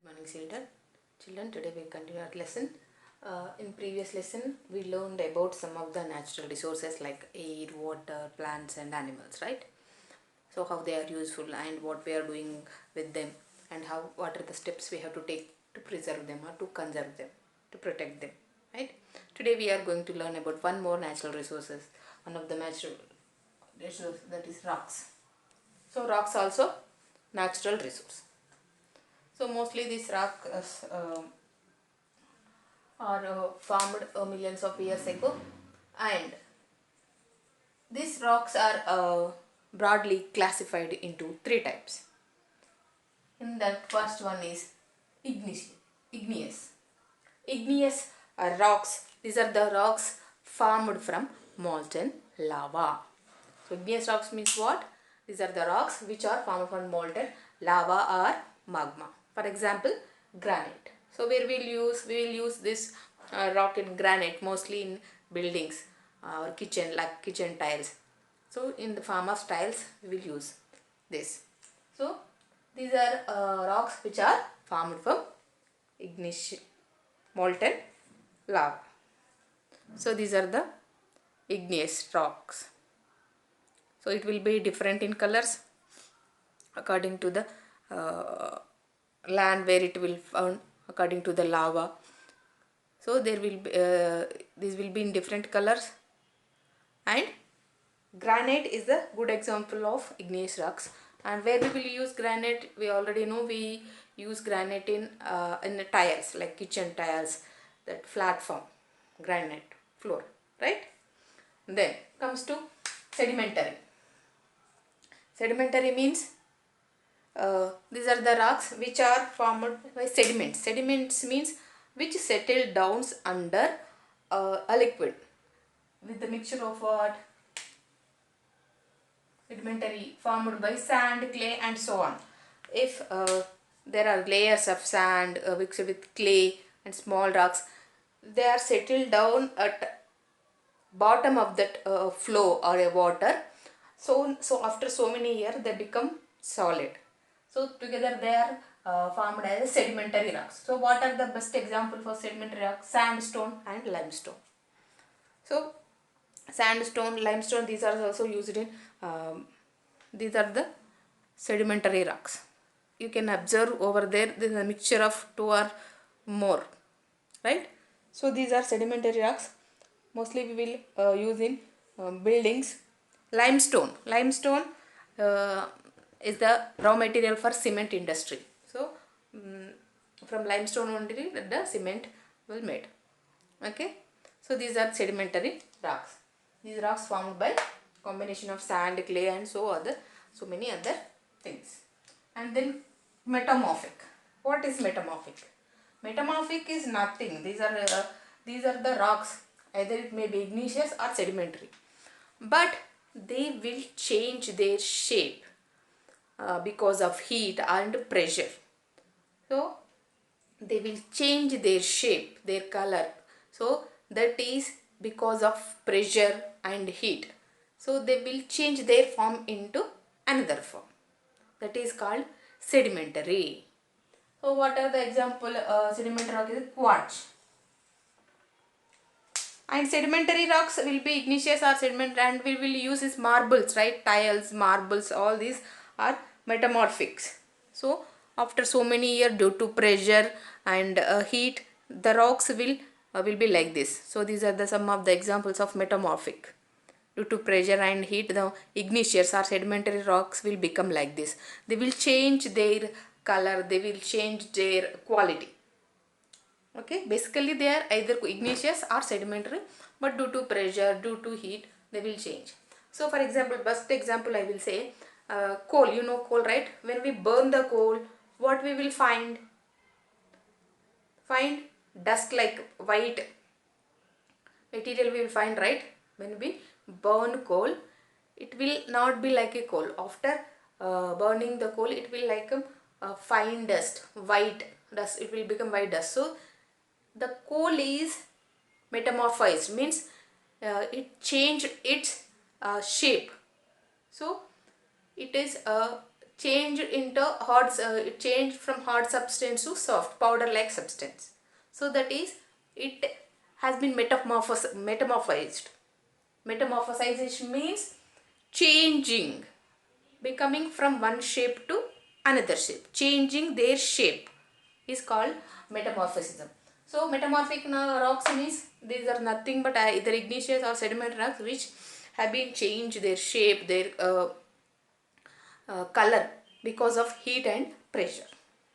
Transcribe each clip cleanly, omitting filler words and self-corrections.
Morning children, today we continue our lesson. In previous lesson we learned about some of the natural resources like air, water, plants and animals, right? So how they are useful and what we are doing with them, and what are the steps we have to take to preserve them or to conserve them, to protect them, right? Today we are going to learn about one more natural resources, one of the natural resource, that is rocks. So rocks also natural resource. So mostly these rocks are formed millions of years ago, and these rocks are broadly classified into three types. In that, first one is igneous. Igneous are rocks. These are the rocks formed from molten lava. So igneous rocks means what? These are the rocks which are formed from molten lava or magma. For example, granite. So where we will use this rock in granite mostly in buildings or kitchen, like kitchen tiles. So in the form of tiles we will use this. So these are rocks which are formed from ignition, molten lava. So these are the igneous rocks. So it will be different in colors according to the land where it will found, according to the lava. So there will be these will be in different colors, and granite is a good example of igneous rocks. And where we will use granite, we already know we use granite in the tiles like kitchen tiles, that flat form granite floor, right? Then comes to sedimentary. Sedimentary means these are the rocks which are formed by sediments. Sediments means which settle down under a liquid with the mixture of what? Sedimentary formed by sand, clay and so on. If there are layers of sand mixed with clay and small rocks, they are settled down at bottom of that flow or a water. So after so many years they become solid. So together they are formed as sedimentary rocks. So what are the best example for sedimentary rocks? Sandstone and limestone. So sandstone, limestone, these are also used in these are the sedimentary rocks. You can observe over there is a mixture of two or more, right? So these are sedimentary rocks. Mostly we will use in buildings. Limestone uh, is the raw material for cement industry. So from limestone only the cement will made. Okay, so these are sedimentary rocks. These rocks formed by combination of sand, clay and so many other things. And then metamorphic. What is metamorphic? Metamorphic is nothing. These are the rocks. Either it may be igneous or sedimentary, but they will change their shape because of heat and pressure. So they will change their shape, their color. So that is because of pressure and heat. So they will change their form into another form. That is called sedimentary. So what are the example? Sedimentary rock is quartz. And sedimentary rocks will be igneous or sediment, and we will use is marbles, right? Tiles, marbles, all these are metamorphics. So after so many years, due to pressure and heat, the rocks will be like this. So these are the some of the examples of metamorphic. Due to pressure and heat, the igneous or sedimentary rocks will become like this. They will change their color, they will change their quality. Okay, basically they are either igneous or sedimentary, but due to pressure, due to heat, they will change. So for example, best example I will say, coal. You know coal, right? When we burn the coal, what we will find dust like white material we will find, right? When we burn coal, it will not be like a coal. After burning the coal, it will like a fine dust, white dust. It will become white dust. So the coal is metamorphized, means it changed its shape. So it is changed into hard, it changed from hard substance to soft powder like substance. So that is, it has been metamorphosized. Metamorphosization means changing, becoming from one shape to another shape, changing their shape is called metamorphism. So metamorphic rocks means these are nothing but either igneous or sediment rocks which have been changed their shape, their color because of heat and pressure.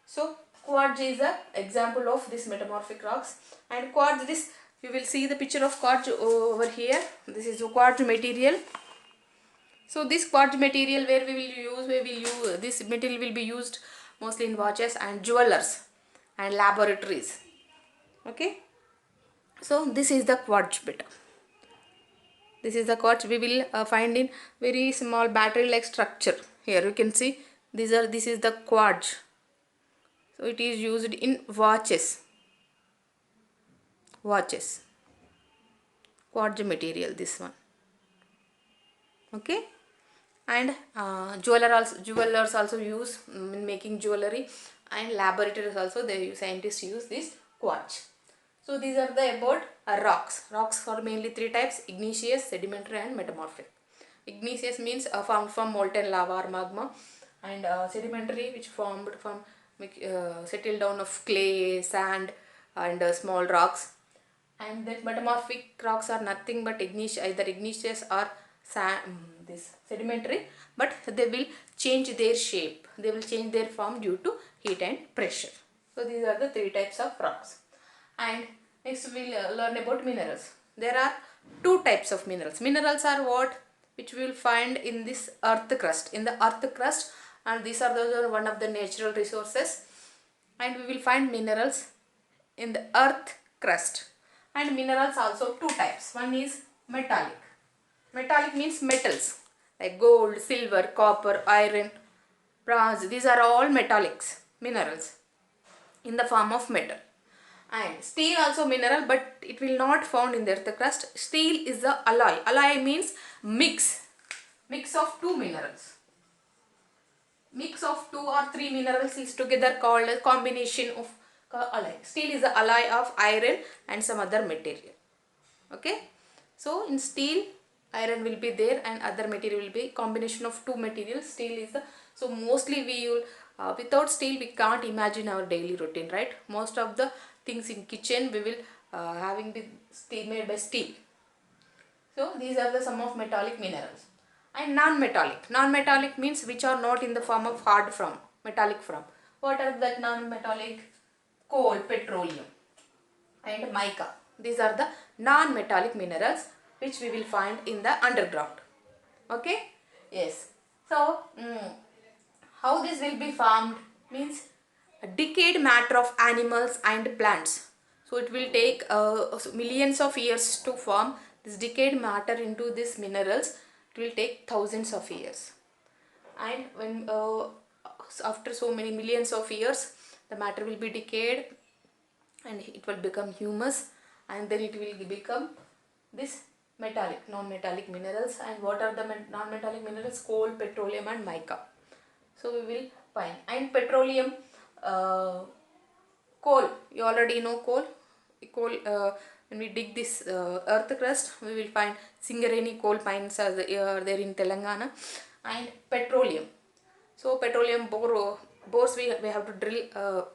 So quartz is an example of this metamorphic rocks. And quartz, this you will see the picture of quartz over here. This is the quartz material. So this quartz material where we will use this material will be used mostly in watches and jewelers and laboratories. Okay. So this is the quartz bit. This is the quartz we will find in very small battery like structure. Here you can see this is the quartz. So it is used in watches. Quartz material, this one. Okay. And jewelers also use in making jewelry, and laboratories also scientists use this quartz. So these are the about rocks are mainly three types: igneous, sedimentary and metamorphic. Igneous means formed from molten lava or magma, and sedimentary which formed from settled down of clay, sand and small rocks. And that metamorphic rocks are nothing but either igneous or this sedimentary, but they will change their shape, they will change their form due to heat and pressure. So these are the three types of rocks. And next we will learn about minerals. There are two types of minerals. Minerals are what which we will find in this earth crust, and these are those are one of the natural resources, and we will find minerals in the earth crust. And minerals also two types. One is metallic. Metallic means metals like gold, silver, copper, iron, bronze. These are all metallics, minerals in the form of metal. And steel also mineral, but it will not found in the earth crust. Steel is the alloy. Alloy means mix of two minerals. Mix of two or three minerals is together called a combination of alloy. Steel is the alloy of iron and some other material. Okay. So in steel, iron will be there and other material will be combination of two materials. Steel is the, so mostly we will without steel we can't imagine our daily routine, right? Most of the things in kitchen we will having the steel, made by steel. So these are the some of metallic minerals. And non-metallic. Non-metallic means which are not in the form of hard form, metallic form. What are that non-metallic? Coal, petroleum and mica. These are the non-metallic minerals which we will find in the underground. Okay? Yes. So, how this will be formed means a decayed matter of animals and plants. So it will take millions of years to form this decayed matter into these minerals. It will take thousands of years. And when after so many millions of years, the matter will be decayed and it will become humus, and then it will become this metallic, non-metallic minerals. And what are the non-metallic minerals? Coal, petroleum and mica. So we will find. And petroleum, coal, you already know coal. When we dig this earth crust, we will find Singareni coal mines are there in Telangana. And petroleum, so petroleum bores we have to drill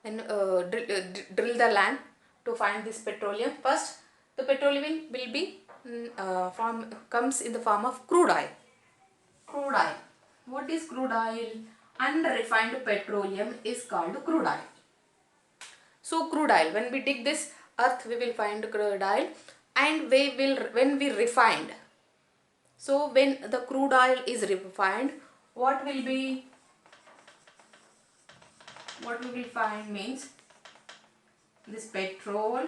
and drill the land to find this petroleum. First, the petroleum will be comes in the form of crude oil. Crude oil. What is crude oil? Unrefined petroleum is called crude oil. So crude oil, when we dig this earth, we will find crude oil, and when we refined. So when the crude oil is refined, what will be? What we will find means this petrol,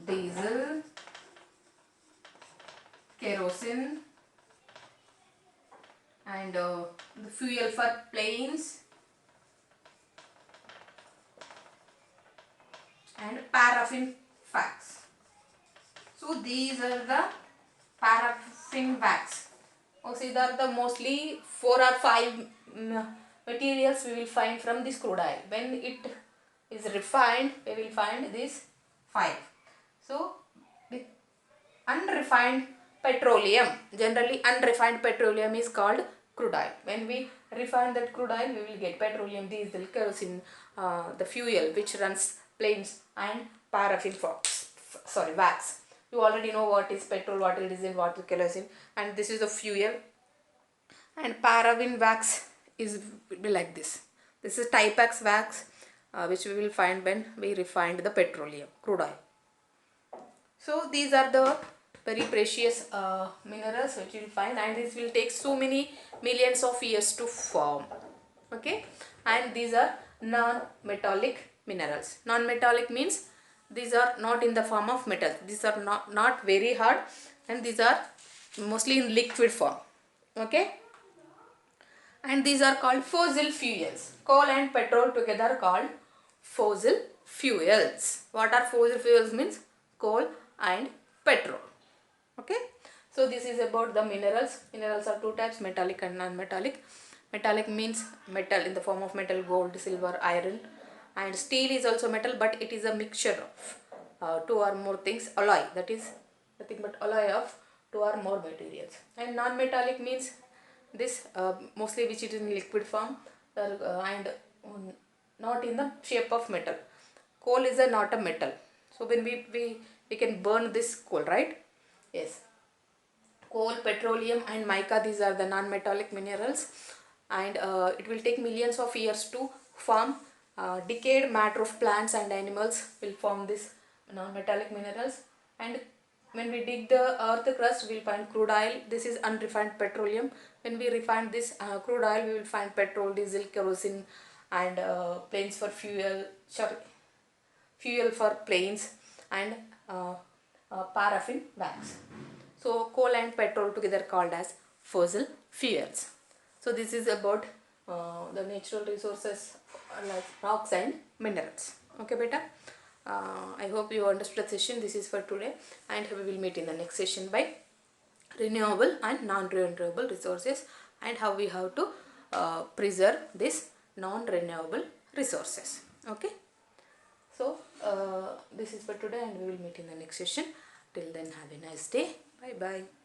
diesel, kerosene, and the fuel for planes, and paraffin wax. So these are the paraffin wax. these are the mostly 4 or 5 materials we will find from this crude oil. When it is refined, we will find these 5. So the unrefined petroleum, generally unrefined petroleum is called crude oil. When we refine that crude oil, we will get petroleum, diesel, kerosene, the fuel which runs planes, and paraffin wax. You already know what is petrol, what is diesel, what is kerosene, and this is the fuel. And paraffin wax is like this. This is Typex wax, which we will find when we refined the petroleum, crude oil. So these are the very precious minerals which you will find, and this will take so many millions of years to form. Okay, and these are non-metallic minerals. Non-metallic means these are not in the form of metal. These are not very hard, and these are mostly in liquid form. Okay, and these are called fossil fuels. Coal and petrol together called fossil fuels. What are fossil fuels means? Coal and petrol. Okay, so this is about the minerals. Minerals are 2 types, metallic and non-metallic. Metallic means metal in the form of metal, gold, silver, iron, and steel is also metal, but it is a mixture of 2 or more things. Alloy, that is nothing but alloy of 2 or more materials. And non-metallic means this mostly which is in liquid form, and not in the shape of metal. Coal is not a metal, so when we can burn this coal, right? Yes, coal, petroleum, and mica, these are the non-metallic minerals, and it will take millions of years to form. Decayed matter of plants and animals will form this non-metallic minerals. And when we dig the earth crust, we will find crude oil. This is unrefined petroleum. When we refine this crude oil, we will find petrol, diesel, kerosene, and planes for fuel, fuel for planes, and paraffin wax. So coal and petrol together called as fossil fuels. So this is about the natural resources like rocks and minerals. Okay, beta. I hope you understood the session. This is for today, and we will meet in the next session by renewable and non-renewable resources, and how we have to preserve this non-renewable resources. Okay. So this is for today, and we will meet in the next session. Till then, have a nice day. Bye bye.